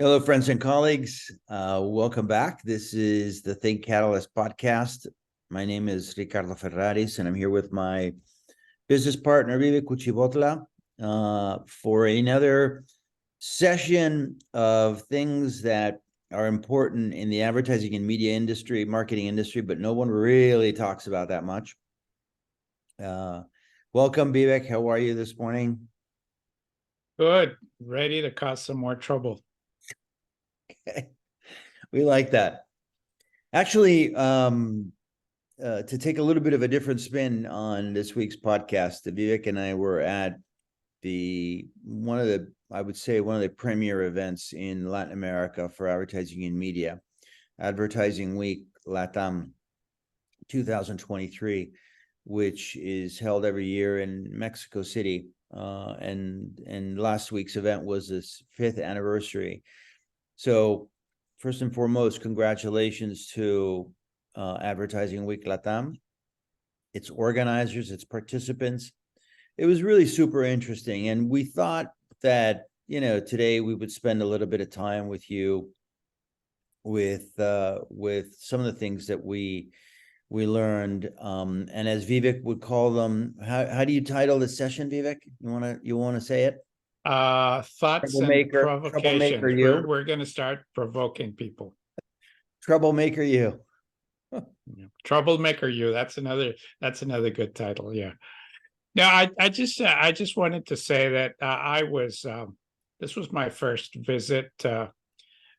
Hello, friends and colleagues. Welcome back. This is the Think Catalyst podcast. My name is Ricardo Ferraris, and I'm here with my business partner, Vivek Kuchibotla, for another session of things that are important in the advertising and media industry, marketing industry, but no one really talks about that much. Welcome, Vivek. How are you this morning? Good. Ready to cause some more trouble. Okay. We like that. Actually, to take a little bit of a different spin on this week's podcast, Vivek and I were at one of the premier events in Latin America for advertising and media, Advertising Week LATAM 2023, which is held every year in Mexico City. And last week's event was its 5th anniversary. So first and foremost, congratulations to Advertising Week LATAM, its organizers, its participants. It was really super interesting. And we thought that, today we would spend a little bit of time with you with some of the things that we learned. And as Vivek would call them, how do you title this session, Vivek? You wanna say it? Thoughts and provocations. We're going to start provoking people. Troublemaker you. Troublemaker you. That's another good title. Yeah. Now, I just wanted to say that this was my first visit to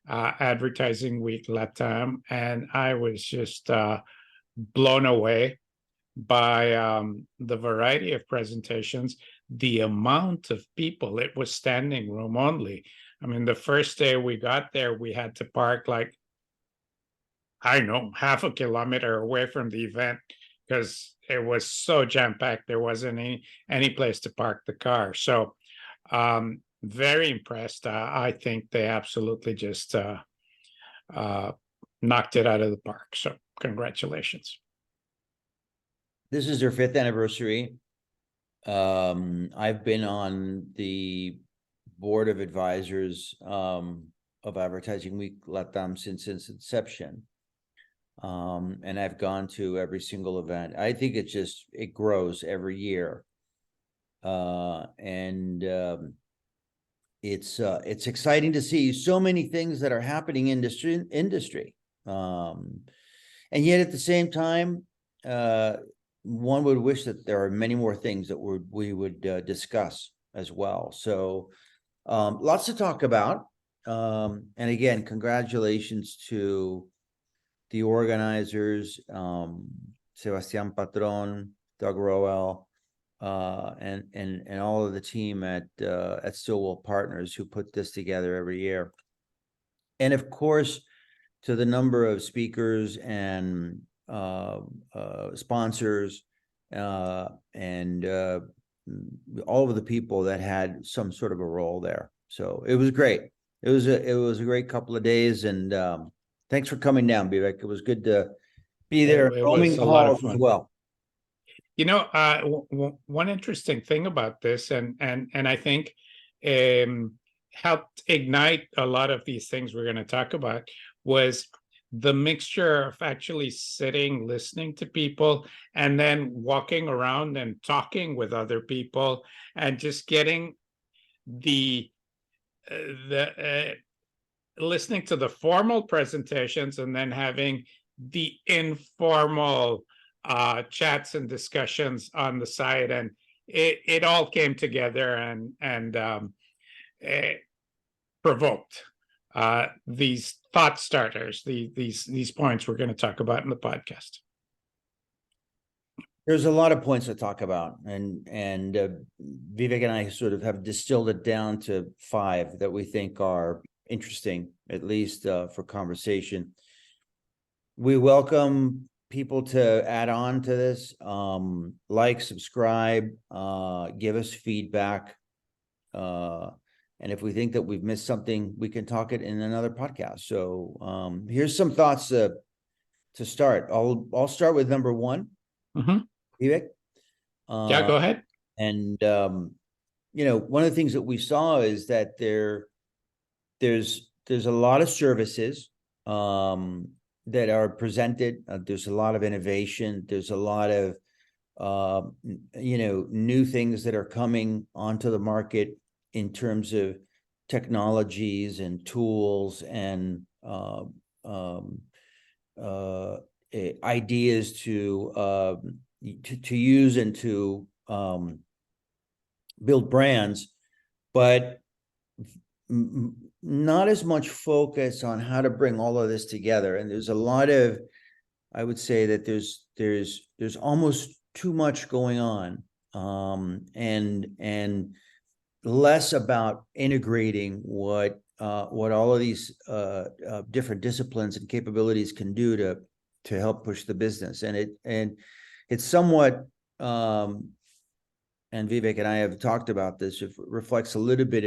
Advertising Week LATAM, and I was just blown away by the variety of presentations, the amount of people. It was standing room only. I mean, the first day we got there, we had to park like, I don't know, half a kilometer away from the event because it was so jam-packed. There wasn't any place to park the car. So very impressed. I think they absolutely just knocked it out of the park. So congratulations. This is their 5th anniversary. I've been on the board of advisors of Advertising Week LATAM since its inception. And I've gone to every single event. I think it grows every year. And it's exciting to see so many things that are happening in industry. And yet at the same time, one would wish that there are many more things that we would discuss as well. So lots to talk about. And again, congratulations to the organizers, Sebastian Patron, Doug Rowell, and all of the team at Stillwell Partners who put this together every year. And of course, to the number of speakers and sponsors and all of the people that had some sort of a role there. So it was great. It was a great couple of days, and thanks for coming down, Vivek. It was good to be there. It was a lot of fun as well. One interesting thing about this, and I think helped ignite a lot of these things we're going to talk about, was the mixture of actually sitting, listening to people, and then walking around and talking with other people, and just getting the listening to the formal presentations and then having the informal chats and discussions on the side, and it all came together and provoked these thought starters, these points we're going to talk about in the podcast. There's a lot of points to talk about, and Vivek and I sort of have distilled it down to 5 that we think are interesting, at least for conversation. We welcome people to add on to this, like, subscribe, give us feedback, and if we think that we've missed something, we can talk it in another podcast. So here's some thoughts to start. I'll start with number 1. Mm-hmm. Vivek? Yeah, go ahead. And one of the things that we saw is that there's there's a lot of services that are presented. There's a lot of innovation. There's a lot of new things that are coming onto the market in terms of technologies and tools and ideas to use and to build brands, but not as much focus on how to bring all of this together. And there's a lot of, I would say that there's almost too much going on, and less about integrating what all of these different disciplines and capabilities can do to help push the business. And it's somewhat, and Vivek and I have talked about this, it reflects a little bit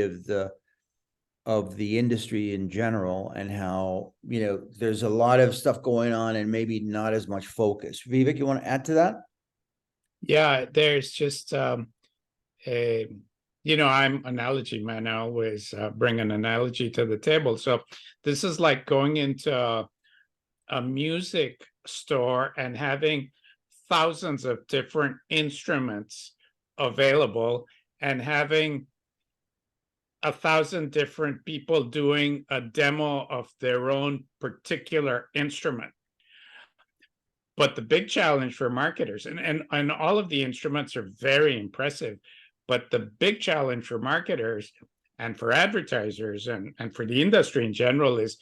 of the industry in general, and how, there's a lot of stuff going on and maybe not as much focus. Vivek, you want to add to that? Yeah, there's just I'm analogy man. I always bring an analogy to the table. So this is like going into a music store and having thousands of different instruments available, and having 1,000 different people doing a demo of their own particular instrument. But the big challenge for marketers, and all of the instruments are very impressive, but the big challenge for marketers and for advertisers and for the industry in general is,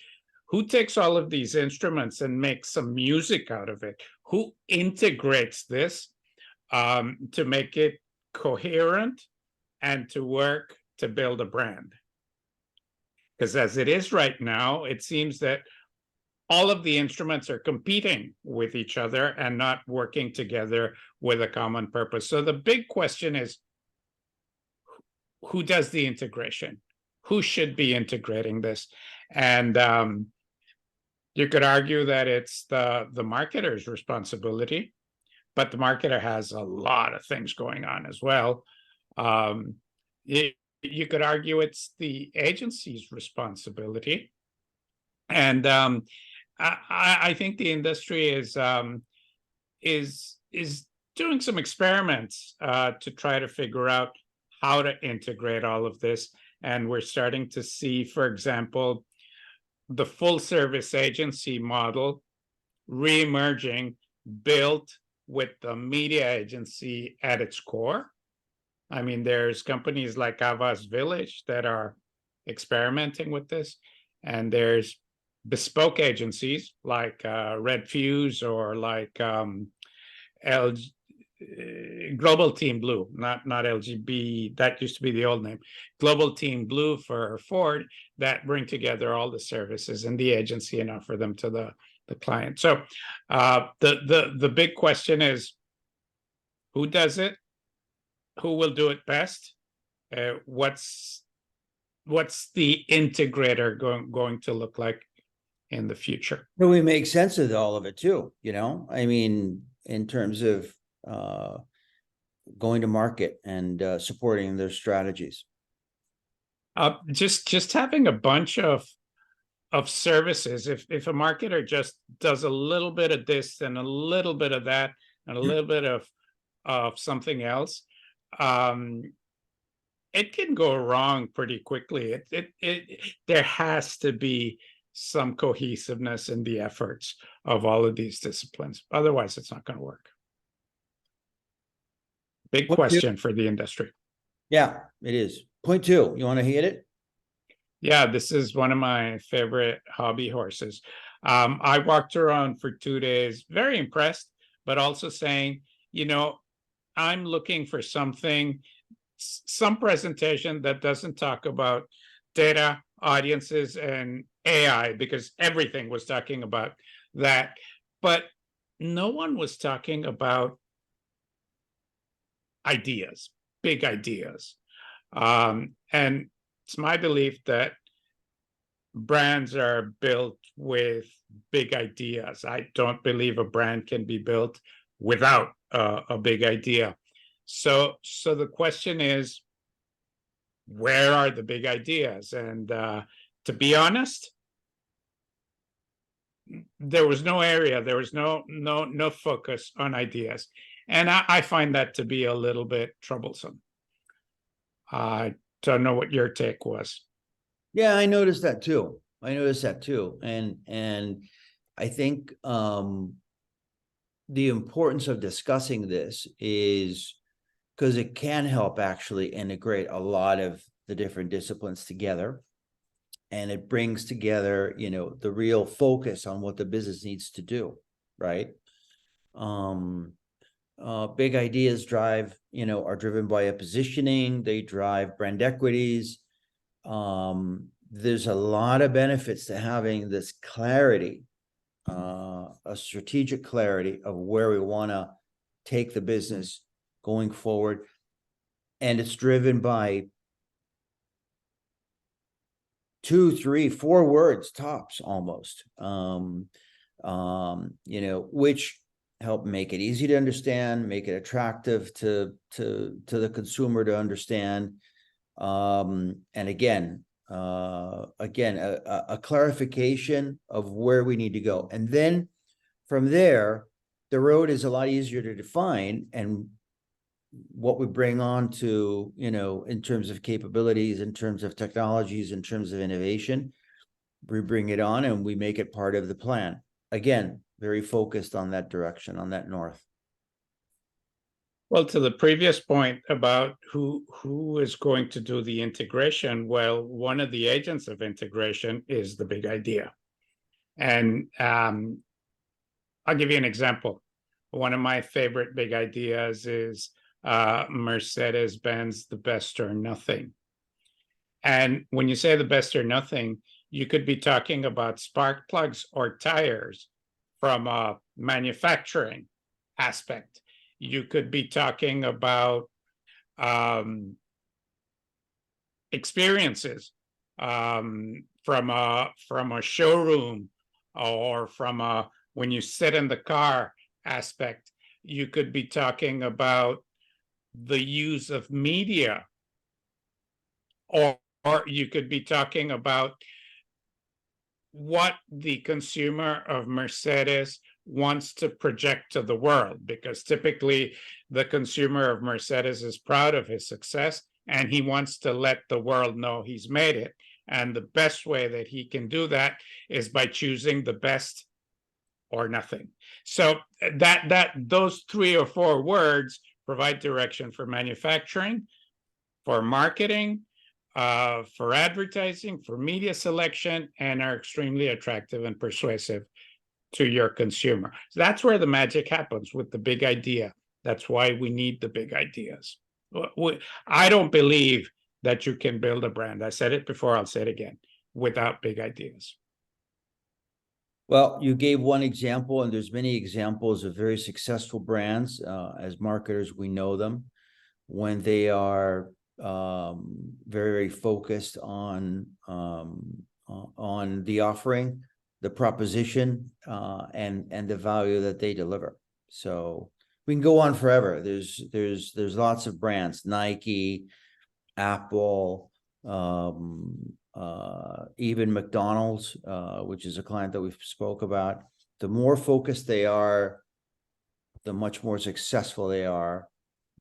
who takes all of these instruments and makes some music out of it? Who integrates this to make it coherent and to work to build a brand? Because as it is right now, it seems that all of the instruments are competing with each other and not working together with a common purpose. So the big question is, who does the integration? Who should be integrating this? And you could argue that it's the marketer's responsibility, but the marketer has a lot of things going on as well. You could argue it's the agency's responsibility. And I think the industry is doing some experiments to try to figure out how to integrate all of this. And we're starting to see, for example, the full service agency model reemerging, built with the media agency at its core. I mean, there's companies like Avas Village that are experimenting with this, and there's bespoke agencies like Red Fuse, or like Global Team Blue, not LGB, that used to be the old name, Global Team Blue for Ford, that bring together all the services in the agency and offer them to the client. So the big question is, who does it? Who will do it best? What's the integrator going to look like in the future? Do we make sense of all of it too? I mean, in terms of going to market and supporting their strategies. Just having a bunch of services. If a marketer just does a little bit of this and a little bit of that and a little bit of something else, it can go wrong pretty quickly. There has to be some cohesiveness in the efforts of all of these disciplines. Otherwise, it's not going to work. Big question for the industry. Yeah, it is. Point two, you want to hit it? Yeah, this is one of my favorite hobby horses. I walked around for 2 days, very impressed, but also saying, I'm looking for something, some presentation that doesn't talk about data, audiences, and AI, because everything was talking about that. But no one was talking about ideas, big ideas. And it's my belief that brands are built with big ideas. I don't believe a brand can be built without a big idea. So the question is, where are the big ideas? And to be honest, there was no area, there was no focus on ideas. And I find that to be a little bit troublesome. I don't know what your take was. Yeah, I noticed that too. And I think the importance of discussing this is because it can help actually integrate a lot of the different disciplines together. And it brings together, the real focus on what the business needs to do, right? Big ideas are driven by a positioning. They drive brand equities. There's a lot of benefits to having this clarity, a strategic clarity of where we want to take the business going forward. And it's driven by 2, 3, 4 words tops almost, which help make it easy to understand, make it attractive to the consumer to understand. And again, a clarification of where we need to go. And then from there, the road is a lot easier to define, and what we bring on to, in terms of capabilities, in terms of technologies, in terms of innovation, we bring it on and we make it part of the plan. Again, very focused on that direction, on that north. Well, to the previous point about who is going to do the integration, well, one of the agents of integration is the big idea. And I'll give you an example. One of my favorite big ideas is Mercedes-Benz, the best or nothing. And when you say the best or nothing, you could be talking about spark plugs or tires from a manufacturing aspect. You could be talking about experiences from a showroom, or from when you sit in the car aspect. You could be talking about the use of media, or you could be talking about what the consumer of Mercedes wants to project to the world, because typically the consumer of Mercedes is proud of his success and he wants to let the world know he's made it. And the best way that he can do that is by choosing the best or nothing. So those 3 or 4 words provide direction for manufacturing, for marketing, for advertising, for media selection, and are extremely attractive and persuasive to your consumer. So that's where the magic happens, with the big idea. That's why we need the big ideas. I don't believe that you can build a brand. I said it before, I'll say it again, without big ideas. Well, you gave one example, and there's many examples of very successful brands. As marketers, we know them when they are very, very focused on the offering, the proposition, and the value that they deliver. So we can go on forever. There's lots of brands: Nike, Apple, even McDonald's, which is a client that we've spoke about. The more focused they are, the much more successful they are,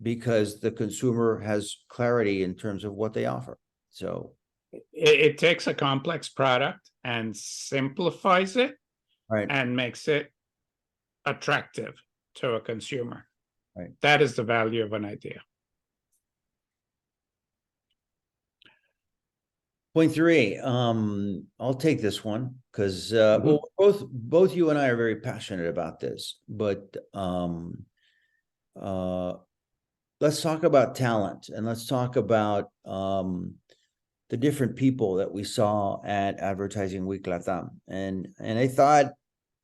because the consumer has clarity in terms of what they offer. So it takes a complex product and simplifies it, right, and makes it attractive to a consumer. Right. That is the value of an idea. Point 3, I'll take this one because Mhm. well, both you and I are very passionate about this, but let's talk about talent, and let's talk about the different people that we saw at Advertising Week LATAM. And I thought,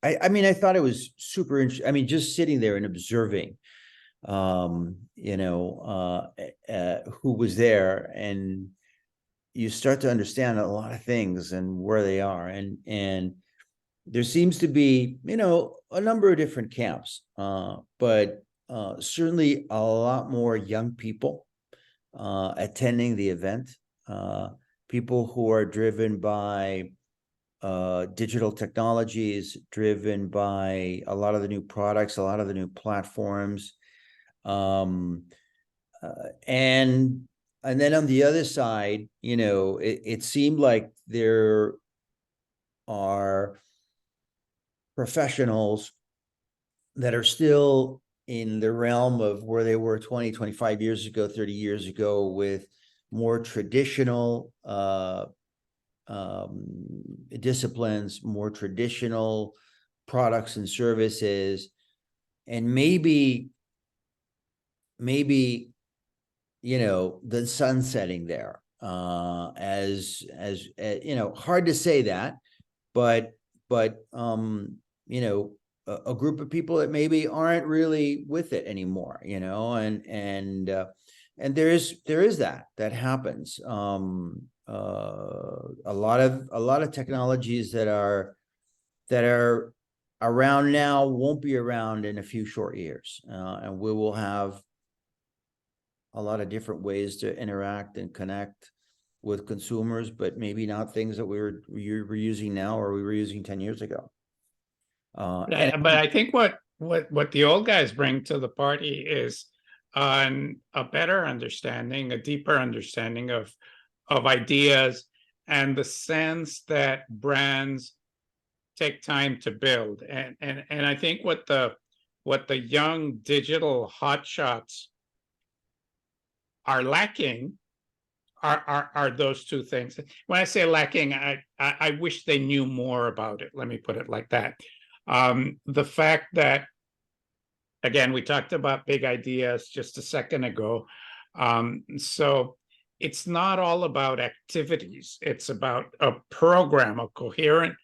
I thought it was super interesting. I mean, just sitting there and observing, who was there, and you start to understand a lot of things and where they are. And there seems to be, a number of different camps, but certainly a lot more young people attending the event, people who are driven by digital technologies, driven by a lot of the new products, a lot of the new platforms. And then on the other side, it seemed like there are professionals that are still in the realm of where they were 20, 25 years ago, 30 years ago, with more traditional disciplines, more traditional products and services, and maybe the sun setting there, as hard to say that, but a group of people that maybe aren't really with it anymore, and there is that happens. A lot of technologies that are around now won't be around in a few short years, and we will have a lot of different ways to interact and connect with consumers, but maybe not things that we were using now or we were using 10 years ago. But I think what the old guys bring to the party is a better understanding, a deeper understanding of ideas, and the sense that brands take time to build. And I think what the young digital hotshots are lacking are those two things. When I say lacking, I wish they knew more about it. Let me put it like that. The fact that, again, we talked about big ideas just a second ago. So it's not all about activities. It's about a program, a coherent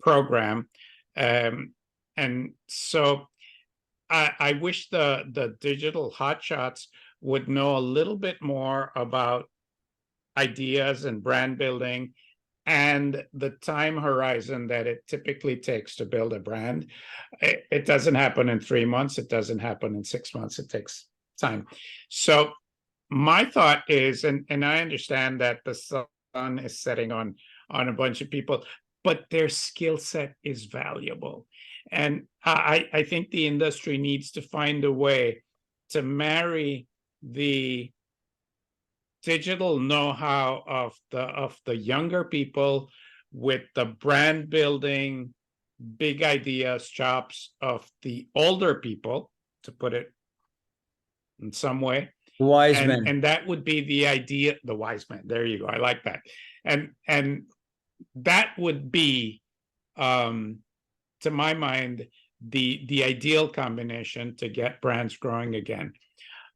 program. And so I wish the digital hotshots would know a little bit more about ideas and brand building and the time horizon that it typically takes to build a brand. It doesn't happen in 3 months. It doesn't happen in 6 months. It takes time. So my thought is, and I understand that the sun is setting on a bunch of people, but their skill set is valuable. And I think the industry needs to find a way to marry the digital know-how of the younger people with the brand building, big ideas chops of the older people, to put it in some way. Wise men. And that would be the idea, the wise men. There you go. I like that. And that would be, to my mind, the ideal combination to get brands growing again.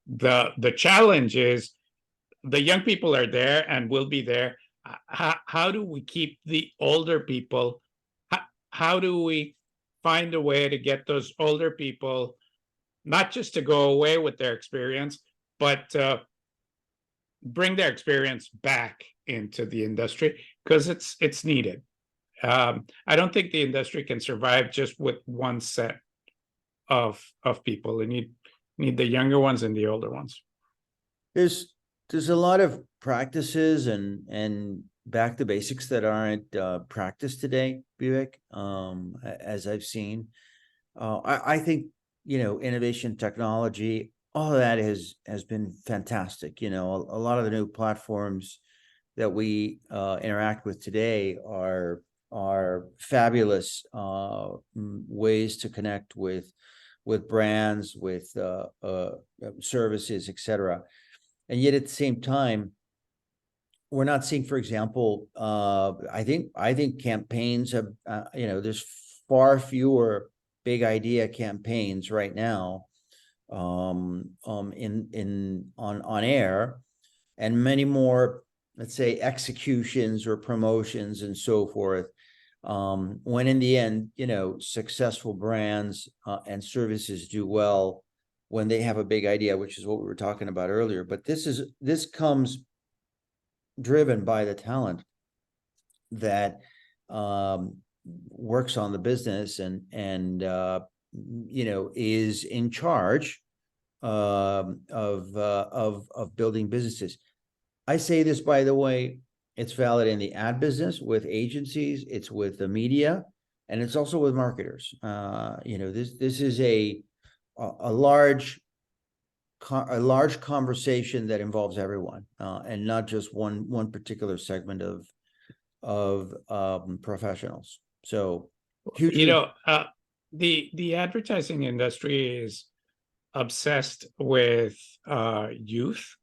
The challenge is the young people are there and will be there. How do we keep the older people? How do we find a way to get those older people not just to go away with their experience, but bring their experience back into the industry, because it's needed. I don't think the industry can survive just with one set of people. They need the younger ones and the older ones. There's a lot of practices and back to basics that aren't practiced today, Vivek, as I've seen. I think, innovation, technology, all of that has been fantastic. A lot of the new platforms that we interact with today are fabulous ways to connect with brands, with services, etc. And yet at the same time, we're not seeing, for example, I think campaigns have, there's far fewer big idea campaigns right now on air, and many more, let's say, executions or promotions and so forth. When in the end, successful brands and services do well when they have a big idea, which is what we were talking about earlier. But this comes driven by the talent that works on the business and is in charge of building businesses. I say this, by the way, It's valid in the ad business with agencies, it's with the media, and it's also with marketers. This is a large conversation that involves everyone, and not just one particular segment of professionals. So hugely. The advertising industry is obsessed with youth.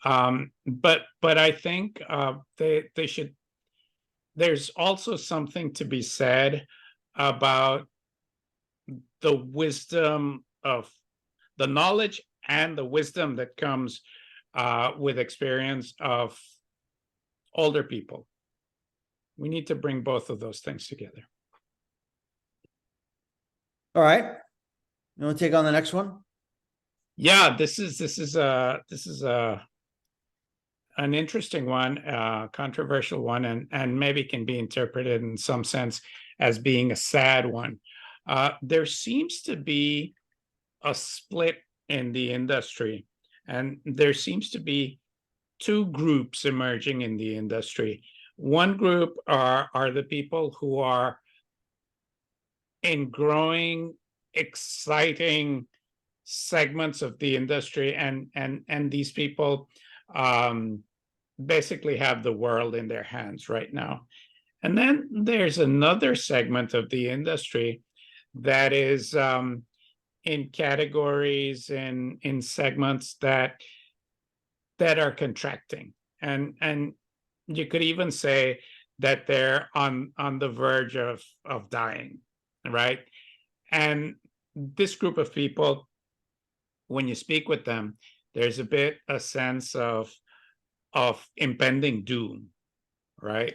But I think they should. There's also something to be said about the wisdom of the knowledge and the wisdom that comes with experience of older people. We need to bring both of those things together. All right. You want to take on the next one? Yeah, this is an interesting one, controversial one, and maybe can be interpreted in some sense as being a sad one. There seems to be a split in the industry, and there seems to be two groups emerging in the industry. One group are the people who are in growing, exciting segments of the industry, and these people basically have the world in their hands right now. And then there's another segment of the industry that is in categories in segments that are contracting, and you could even say that they're on the verge of dying, right? And this group of people, when you speak with them, there's a sense of impending doom, right?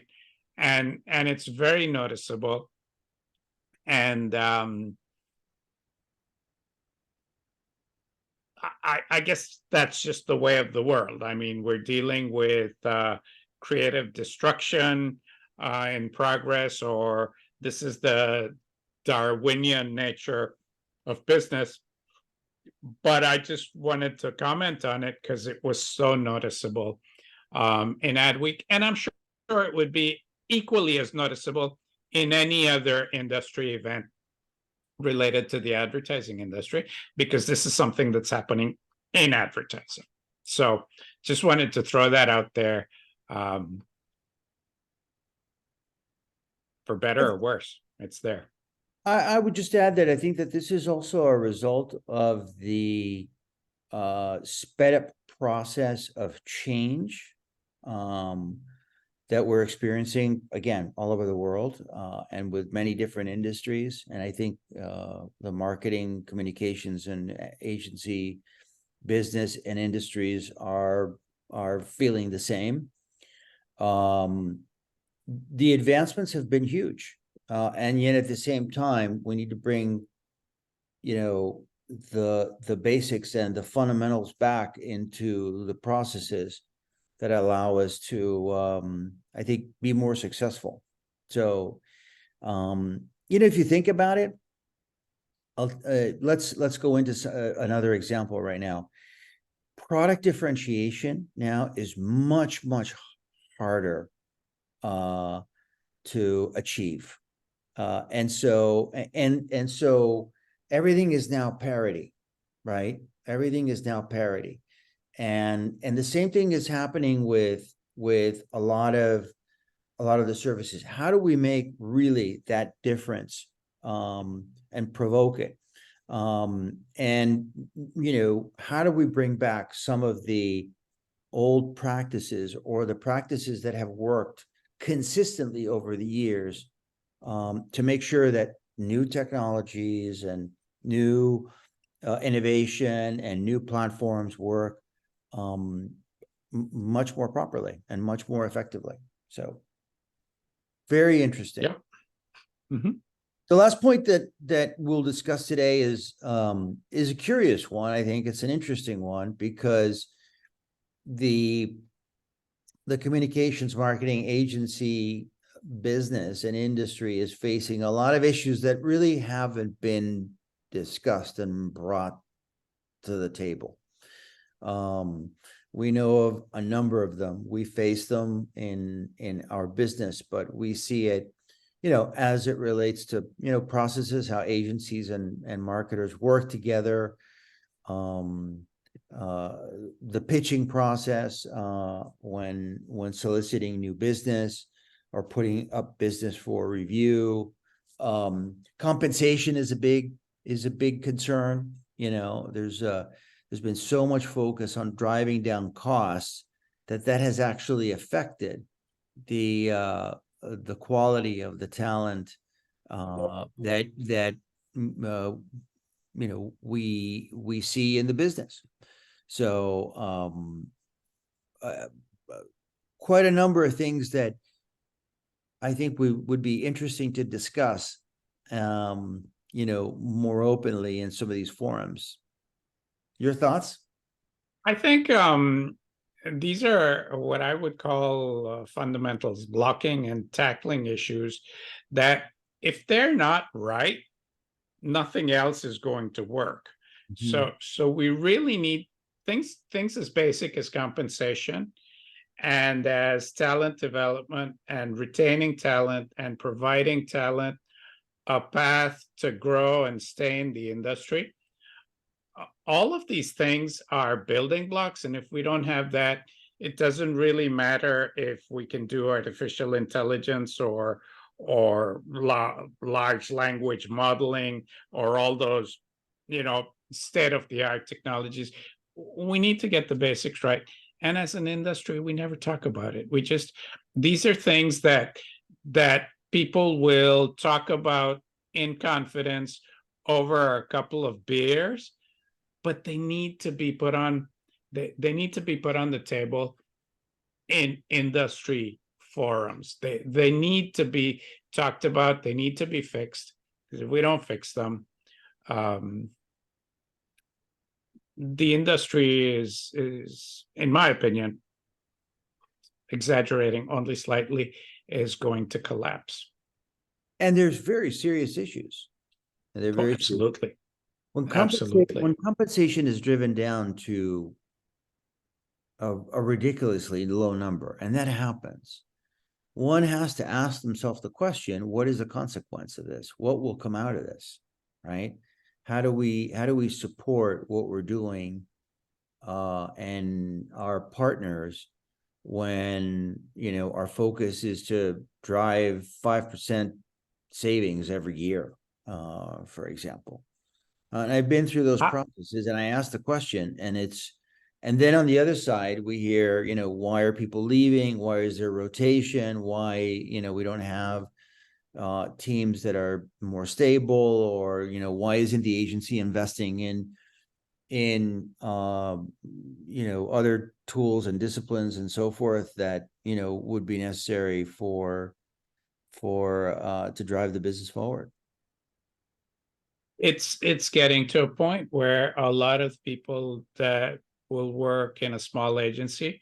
And it's very noticeable. And I guess that's just the way of the world. I mean, we're dealing with creative destruction in progress, or this is the Darwinian nature of business. But I just wanted to comment on it because it was so noticeable in Adweek, and I'm sure it would be equally as noticeable in any other industry event related to the advertising industry, because this is something that's happening in advertising. So just wanted to throw that out there, for better or worse, it's there. I would just add that I think that this is also a result of the sped up process of change that we're experiencing, again, all over the world, and with many different industries. And I think the marketing, communications, and agency business and industries are feeling the same. The advancements have been huge. And yet at the same time, we need to bring, the basics and the fundamentals back into the processes that allow us to, I think, be more successful. So, if you think about it, let's go into another example right now. Product differentiation now is much harder to achieve. And so everything is now parity, right? Everything is now parity. And the same thing is happening with a lot of the services. How do we make really that difference, and provoke it? And how do we bring back some of the old practices, or the practices that have worked consistently over the years, to make sure that new technologies and new innovation and new platforms work much more properly and much more effectively. So very interesting. Yeah. Mm-hmm. The last point that we'll discuss today is a curious one. I think it's an interesting one because the communications marketing agency business and industry is facing a lot of issues that really haven't been discussed and brought to the table. We know of a number of them. We face them in our business, but we see it, as it relates to, processes, how agencies and marketers work together. The pitching process, when soliciting new business or putting up business for review. Compensation is a big concern. There's been so much focus on driving down costs that has actually affected the quality of the talent that we see in the business. So quite a number of things that I think would be interesting to discuss, more openly in some of these forums. Your thoughts? I think these are what I would call fundamentals, blocking and tackling issues that if they're not right, nothing else is going to work. So we really need things as basic as compensation and as talent development and retaining talent and providing talent a path to grow and stay in the industry. All of these things are building blocks, and if we don't have that, it doesn't really matter if we can do artificial intelligence or large language modeling or all those, state-of-the-art technologies. We need to get the basics right. And as an industry, we never talk about it. These are things that people will talk about in confidence over a couple of beers, but they need to be put on the table in industry forums. They need to be talked about. They need to be fixed, because if we don't fix them, the industry is, in my opinion, exaggerating only slightly, is going to collapse. And there's very serious issues. They're very absolutely. When compensation is driven down to a ridiculously low number, and that happens, one has to ask themselves the question, what is the consequence of this? What will come out of this, right? How do we support what we're doing and our partners when, our focus is to drive 5% savings every year, for example? And I've been through those processes, and I asked the question, and then on the other side, we hear, why are people leaving? Why is there rotation? Why, we don't have teams that are more stable, or, why isn't the agency investing in other tools and disciplines and so forth that, would be necessary for to drive the business forward? It's getting to a point where a lot of people that will work in a small agency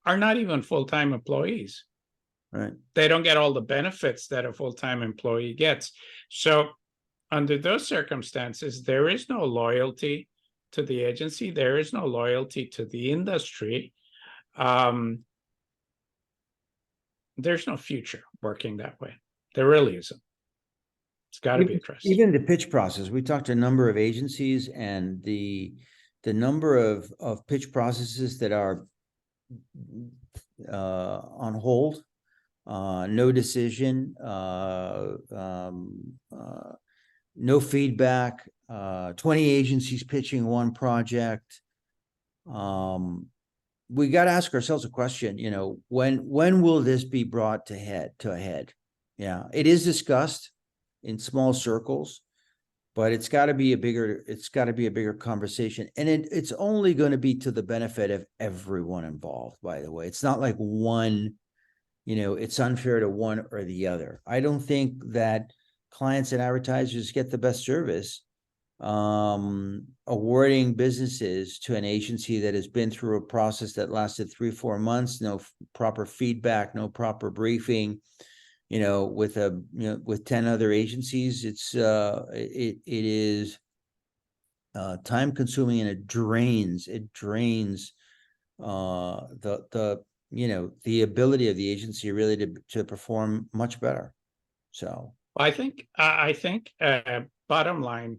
are not even full-time employees. Right. They don't get all the benefits that a full-time employee gets. So under those circumstances, there is no loyalty to the agency. There is no loyalty to the industry. There's no future working that way. There really isn't. It's got to be addressed. Even the pitch process, we talked to a number of agencies, and the number of pitch processes that are on hold, no decision, no feedback, 20 agencies pitching one project. We got to ask ourselves a question, when will this be brought to a head? Yeah, it is discussed in small circles, but it's got to be a bigger conversation, and it's only going to be to the benefit of everyone involved. By the way, it's not like one, it's unfair to one or the other. I don't think that clients and advertisers get the best service awarding businesses to an agency that has been through a process that lasted 3-4 months, no proper feedback, no proper briefing, with 10 other agencies. It is time consuming, and it drains the ability of the agency really to perform much better. So I think bottom line,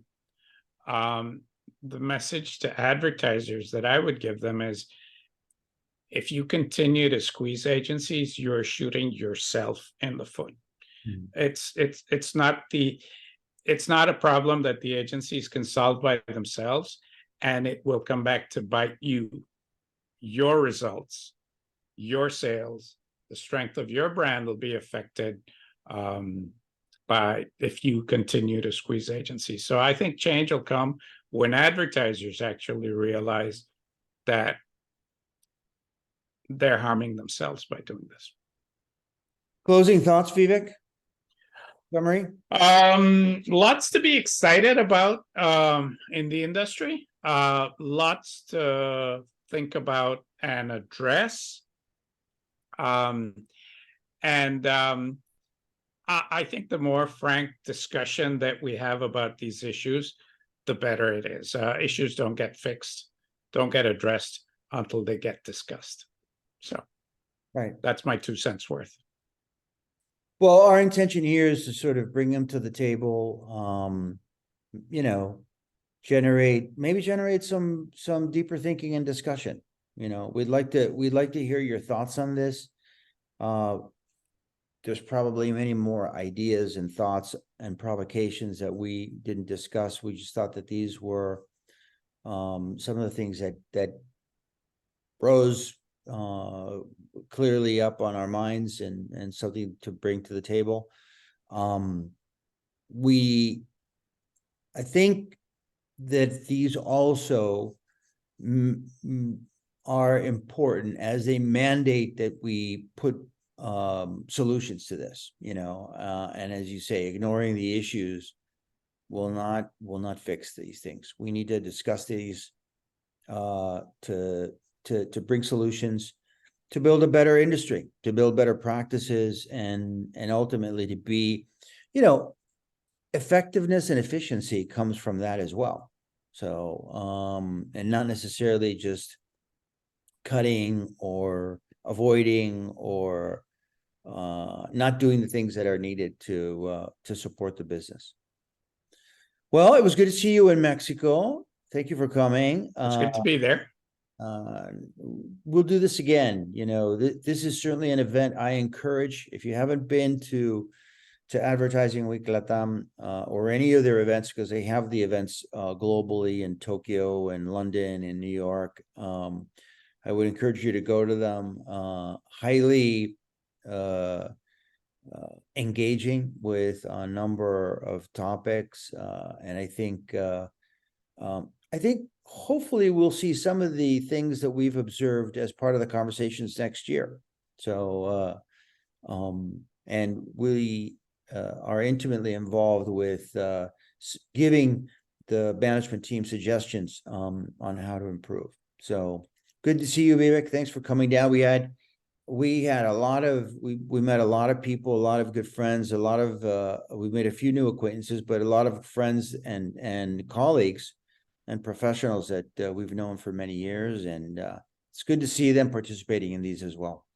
the message to advertisers that I would give them is, if you continue to squeeze agencies, you're shooting yourself in the foot. It's not a problem that the agencies can solve by themselves, and it will come back to bite you. Your results, your sales, the strength of your brand will be affected by if you continue to squeeze agencies. So I think change will come when advertisers actually realize that they're harming themselves by doing this. closing thoughts, Vivek? Summary? Lots to be excited about in the industry. Lots to think about and address. I think the more frank discussion that we have about these issues, the better it is. Issues don't get fixed, don't get addressed until they get discussed. So Right. that's my 2 cents worth. Well, our intention here is to sort of bring them to the table, generate some deeper thinking and discussion. We'd like to hear your thoughts on this. There's probably many more ideas and thoughts and provocations that we didn't discuss. We just thought that these were some of the things that rose clearly up on our minds and something to bring to the table. I think that these also are important as a mandate that we put solutions to this, and as you say, ignoring the issues will not fix these things. We need to discuss these to bring solutions, to build a better industry, to build better practices, and ultimately to be, effectiveness and efficiency comes from that as well. So and not necessarily just cutting or avoiding or not doing the things that are needed to support the business. Well, it was good to see you in Mexico. Thank you for coming. It's good to be there. We'll do this again. This is certainly an event I encourage. If you haven't been to Advertising Week LATAM or any of their events, because they have the events globally in Tokyo and London and New York, I would encourage you to go to them. Highly engaging with a number of topics, and I think hopefully we'll see some of the things that we've observed as part of the conversations next year. So and we are intimately involved with giving the management team suggestions on how to improve. So good to see you, Vivek. Thanks for coming down. We met a lot of people, a lot of good friends, we made a few new acquaintances, but a lot of friends and colleagues and professionals that we've known for many years, and it's good to see them participating in these as well.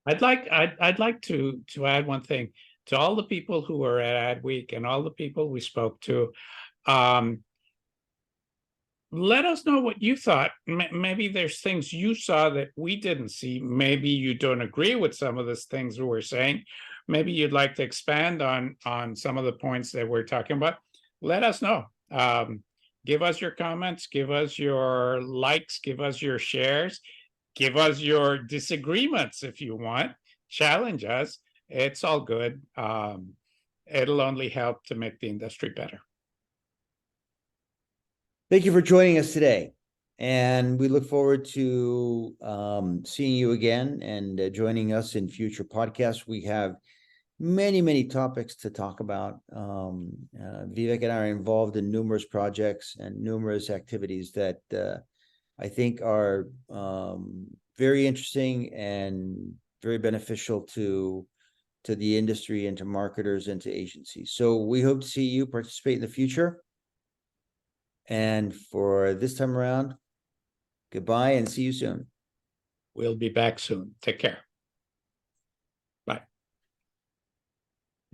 I'd like to add one thing to all the people who were at Ad Week and all the people we spoke to. Let us know what you thought. Maybe there's things you saw that we didn't see. Maybe you don't agree with some of the things we were saying. Maybe you'd like to expand on some of the points that we're talking about. Let us know. Give us your comments, give us your likes, give us your shares, give us your disagreements if you want. Challenge us. It's all good. It'll only help to make the industry better. Thank you for joining us today, and we look forward to seeing you again and joining us in future podcasts. We have many topics to talk about. Vivek and I are involved in numerous projects and numerous activities that I think are very interesting and very beneficial to the industry and to marketers and to agencies. So we hope to see you participate in the future. And for this time around, Goodbye and see you soon. We'll be back soon. Take care.